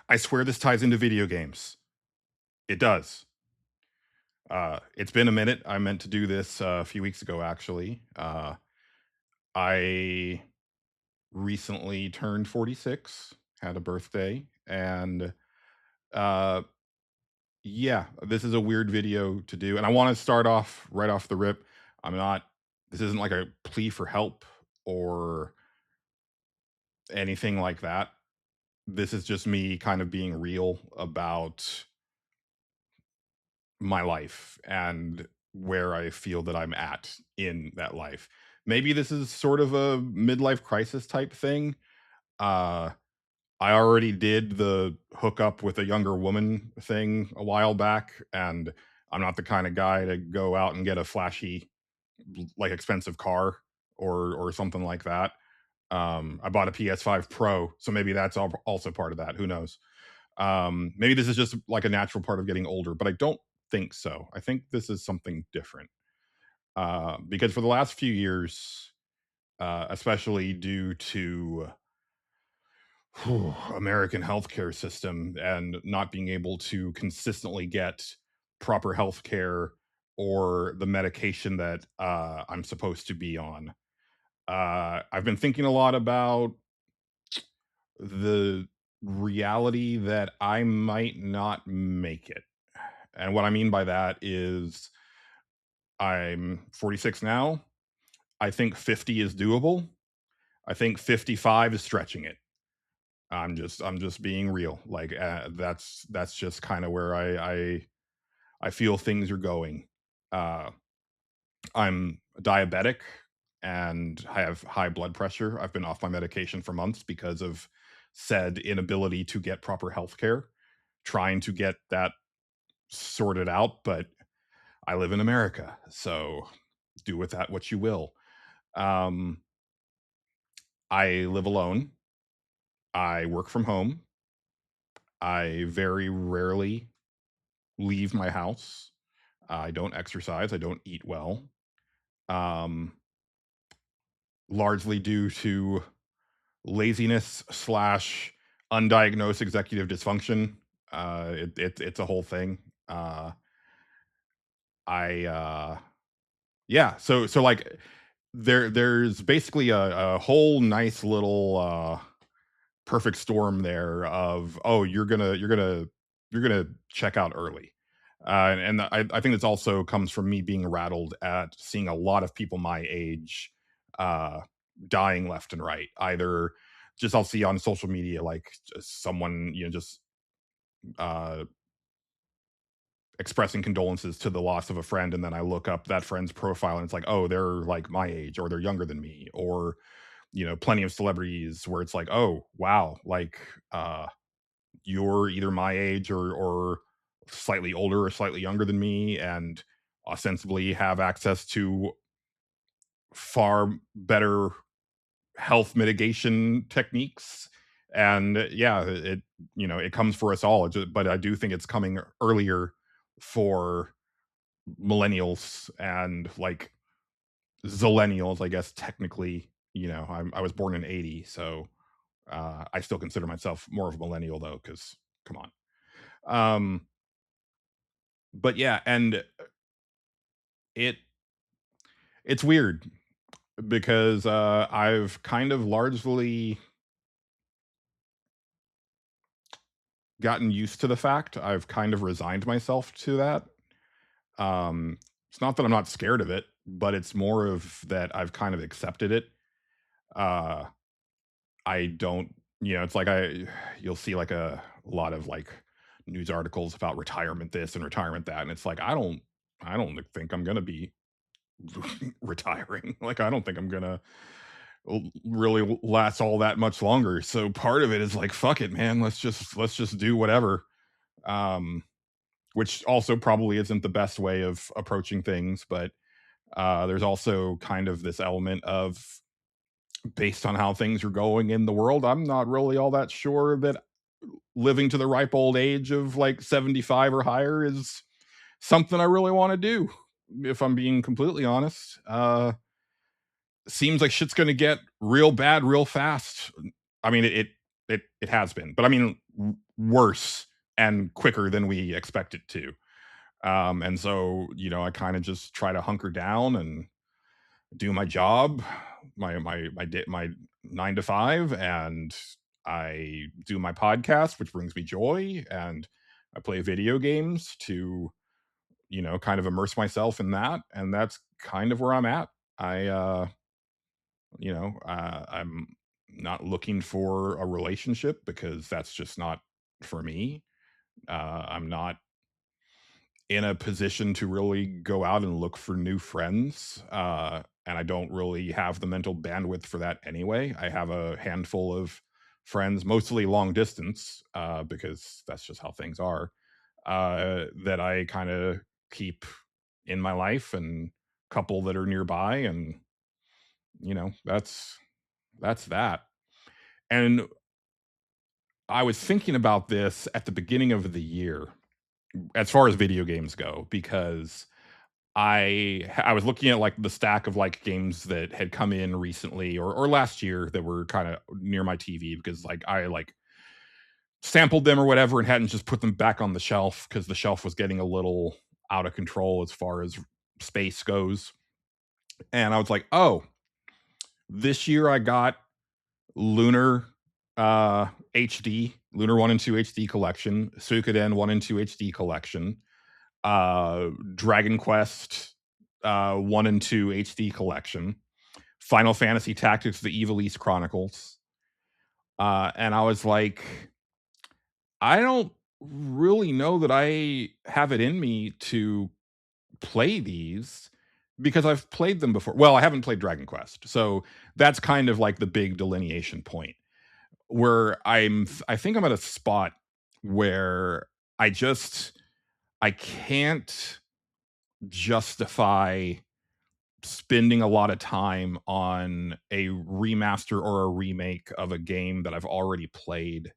I swear this ties into video games. It does. It's been a minute. I meant to do this a few weeks ago, actually. I recently turned 46, had a birthday, and uh, yeah, this is a weird video to do. And I want to start off right off the rip. I'm not, this isn't like a plea for help or anything like that. This is just me kind of being real about my life and where I feel that I'm at in that life. Maybe this is sort of a midlife crisis type thing. Uh, I already did the hook up with a younger woman thing a while back, and I'm not the kind of guy to go out and get a flashy, like expensive car or something like that. I bought a PS5 Pro, so maybe that's also part of that. Who knows? Maybe this is just like a natural part of getting older, but I don't think so. I think this is something different. Because for the last few years, especially due to American healthcare system and not being able to consistently get proper healthcare or the medication that I'm supposed to be on. I've been thinking a lot about the reality that I might not make it. And what I mean by that is I'm 46 now. I think 50 is doable. I think 55 is stretching it. I'm just being real. Like that's just kind of where I feel things are going. Uh I'm diabetic and I have high blood pressure. I've been off my medication for months because of said inability to get proper health care, trying to get that sorted out, but I live in America, so do with that what you will. Um, I live alone. I work from home. I very rarely leave my house. I don't exercise. I don't eat well. Um, Largely due to laziness slash undiagnosed executive dysfunction. It's a whole thing. I Yeah. So like there's basically a whole nice little perfect storm there of, oh, you're gonna check out early. And I think this also comes from me being rattled at seeing a lot of people my age uh dying left and right. Either just I'll see on social media like just someone, just uh expressing condolences to the loss of a friend, and then I look up that friend's profile and it's like, oh, they're like my age or they're younger than me. Or plenty of celebrities where it's like, oh wow, like you're either my age or slightly older or slightly younger than me, and ostensibly have access to far better health mitigation techniques. And yeah, it comes for us all. But I do think it's coming earlier for millennials and like zillennials, I guess technically. I was born in 80, so I still consider myself more of a millennial though, because come on. Um, but yeah, and it it's weird because I've kind of largely gotten used to the fact. I've kind of resigned myself to that. It's not that I'm not scared of it, but it's more of that I've kind of accepted it. Uh, I don't, it's like you'll see like a lot of like news articles about retirement this and retirement that, and it's like I don't think I'm gonna be retiring. Like I don't think I'm gonna really last all that much longer. So part of it is like, fuck it, man. Let's just do whatever. Um, which also probably isn't the best way of approaching things, but there's also kind of this element of, based on how things are going in the world, I'm not really all that sure that living to the ripe old age of like 75 or higher is something I really want to do. If I'm being completely honest, seems like shit's going to get real bad real fast. I mean, it It has been, but I mean worse and quicker than we expect it to. And so, I kind of just try to hunker down and do my job, my 9 to 5, and I do my podcast, which brings me joy, and I play video games to, kind of immerse myself in that, and that's kind of where I'm at. I'm not looking for a relationship because that's just not for me. I'm not in a position to really go out and look for new friends. And I don't really have the mental bandwidth for that anyway. I have a handful of friends, mostly long distance, because that's just how things are, that I kind of keep in my life, and couple that are nearby, and that's that. And I was thinking about this at the beginning of the year as far as video games go, because I was looking at like the stack of like games that had come in recently or last year that were kind of near my TV, because like I like sampled them or whatever and hadn't just put them back on the shelf because the shelf was getting a little out of control as far as space goes. And I was like, oh, this year I got Lunar HD, Lunar 1 and 2 HD collection, Suikoden 1 and 2 HD collection, Dragon Quest 1 and 2 HD collection, Final Fantasy Tactics: The Evil East Chronicles. And I was like, I don't really know that I have it in me to play these because I've played them before. Well, I haven't played Dragon Quest. So that's kind of like the big delineation point where I think I'm at a spot where I can't justify spending a lot of time on a remaster or a remake of a game that I've already played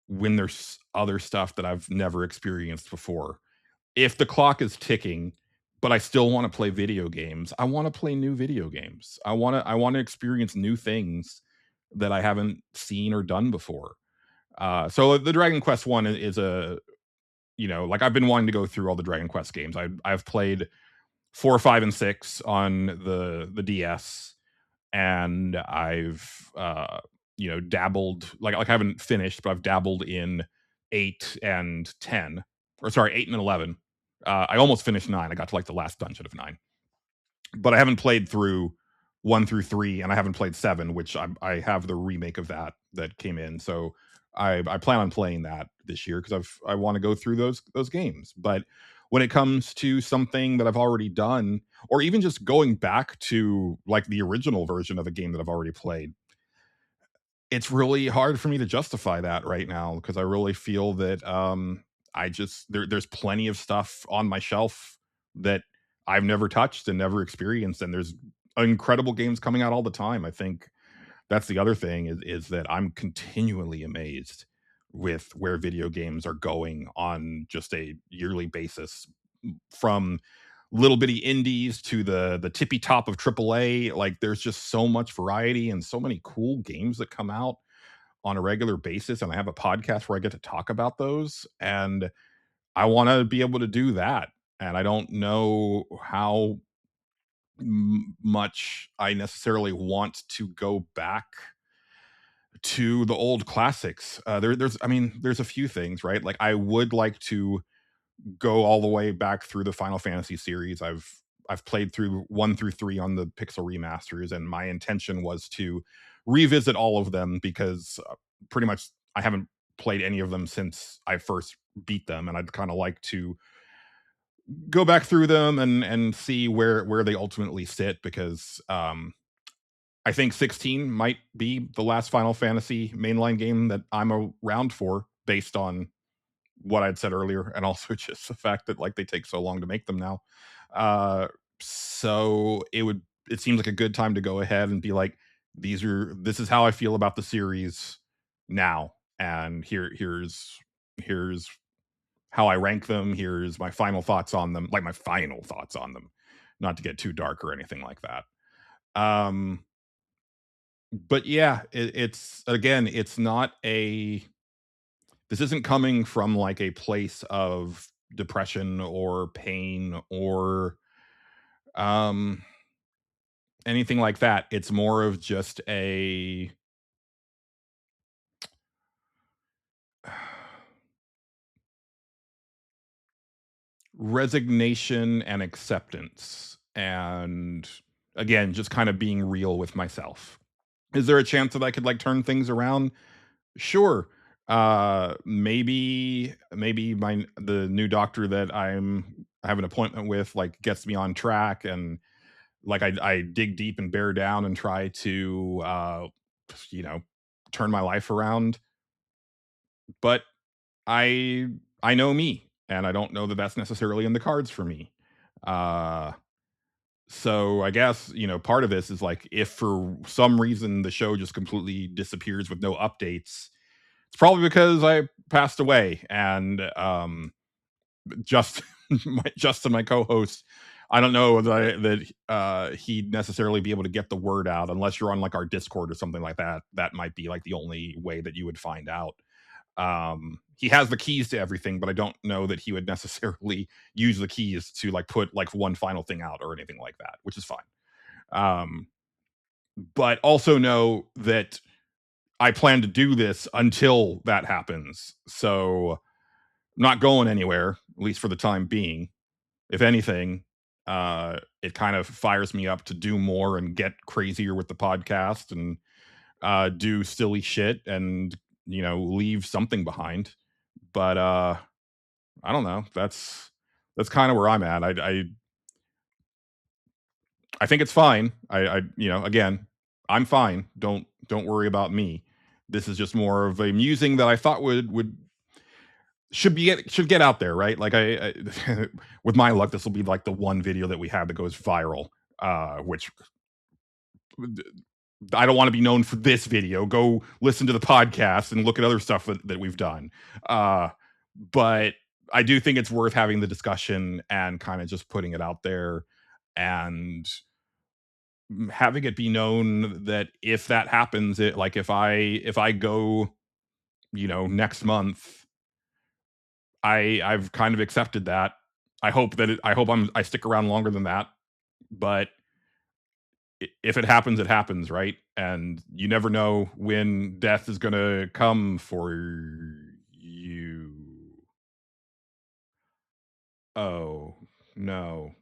when there's other stuff that I've never experienced before. If the clock is ticking, but I still want to play video games, I want to play new video games. I want to experience new things that I haven't seen or done before. So the Dragon Quest one is like I've been wanting to go through all the Dragon Quest games. I've played 4, 5, and 6 on the DS, and I've dabbled, like I haven't finished, but I've dabbled in 8 and 10, or sorry, 8 and 11. I almost finished 9. I got to like the last dungeon of 9, but I haven't played through 1 through 3, and I haven't played 7, which I have the remake of that came in. So I plan on playing that this year because I want to go through those games. But when it comes to something that I've already done, or even just going back to like the original version of a game that I've already played, it's really hard for me to justify that right now because I really feel that there's plenty of stuff on my shelf that I've never touched and never experienced, and there's incredible games coming out all the time. I think that's the other thing is that I'm continually amazed with where video games are going on just a yearly basis, from little bitty indies to the tippy top of AAA. Like there's just so much variety and so many cool games that come out on a regular basis, and I have a podcast where I get to talk about those, and I want to be able to do that. And I don't know how much I necessarily want to go back to the old classics. I mean, there's a few things, right? Like I would like to go all the way back through the Final Fantasy series. I've played through 1 through 3 on the Pixel remasters, and my intention was to revisit all of them because pretty much I haven't played any of them since I first beat them, and I'd kind of like to go back through them and see where they ultimately sit, because I think 16 might be the last Final Fantasy mainline game that I'm around for, based on what I'd said earlier, and also just the fact that like they take so long to make them now. Uh, so it seems like a good time to go ahead and be like, this is how I feel about the series now, and here's how I rank them. Here's my final thoughts on them, like my final thoughts on them, not to get too dark or anything like that. Um, But yeah, it's again, it's not a this isn't coming from like a place of depression or pain or um anything like that. It's more of just a resignation and acceptance. And again, just kind of being real with myself. Is there a chance that I could like turn things around? Sure. Maybe the new doctor that I have an appointment with like gets me on track, and like I dig deep and bear down and try to you know, turn my life around. But I I know me, and I don't know that that's necessarily in the cards for me. Uh so I guess, part of this is like if for some reason the show just completely disappears with no updates, it's probably because I passed away. And just Justin, my co-host, I don't know that he'd necessarily be able to get the word out unless you're on like our Discord or something like that. That might be like the only way that you would find out. He has the keys to everything, but I don't know that he would necessarily use the keys to like put like one final thing out or anything like that, which is fine. Um, but also know that I plan to do this until that happens. So I'm not going anywhere, at least for the time being. If anything, it kind of fires me up to do more and get crazier with the podcast and do silly shit and leave something behind. But I don't know. That's kind of where I'm at. I think it's fine. Again, I'm fine. Don't worry about me. This is just more of a musing that I thought would should get out there, right? Like with my luck, this will be like the one video that we have that goes viral. Which I don't want to be known for this video. Go listen to the podcast and look at other stuff that we've done. Uh, but I do think it's worth having the discussion and kind of just putting it out there and having it be known that if that happens, it like if I go, next month, I've kind of accepted that. I hope I stick around longer than that, but if it happens, it happens, right? And you never know when death is going to come for you. Oh, no.